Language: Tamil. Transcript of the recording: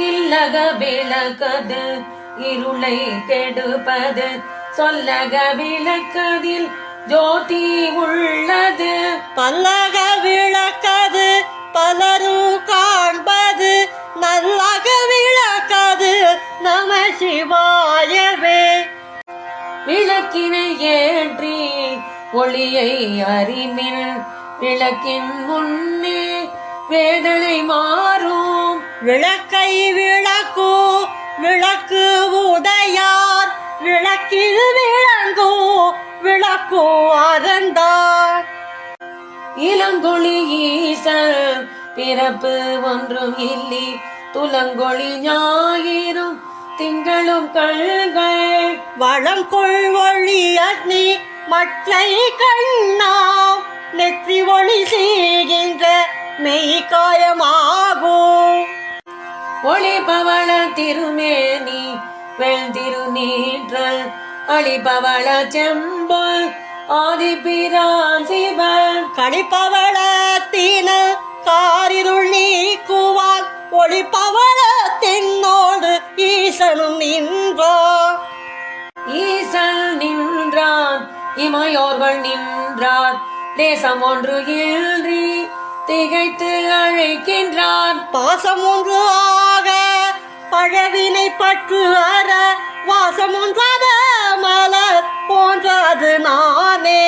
இல்லக விளக்கது இருளை கெடுப்பது சொல்லக விளக்கதில் ஜோதி உள்ளது பல்லக விளக்கது பலரும் காண்பது நல்லக விளக்கது நம சிவாயவே. விளக்கினை ஏற்றி ஒளியை அறிமின் விளக்கின் முன்னே வேதனை மாறும். விளக்கை விளக்கு விளக்கு உடையார் விளக்கில் விளங்கு விளக்கு அறந்தார். இளங்கொழி ஈசன் பிறப்பு ஒன்றும் இல்லை துலங்கொழி ஞாயிறும் திங்களும் கள்கள் வளம் கொள் ஒளி அக்னி மற்றை கண்ணாம் நெற்றி ஒளி செய்கின்ற மெய்காயமாகும். ஒளி பவள திருமேனி வெள்திரு நீற்றல் அழிபவள செம்பு ஆதிபிரான் சிவன் கழிப்பவளத்தின காரிருள் நீக்குவான் ஒளிப்பவளத்தினோடு ஈசனும் நின்றான். ஈசன் நின்றான் இமையோர்கள் நின்றார் தேசம் ஒன்று இன்றி திகைத்து அழைக்கின்றான். பாசம் ஒன்று ஆக பழவினை பற்று அற வாசம் ஒன்றாத மலர் போன்றது நானே.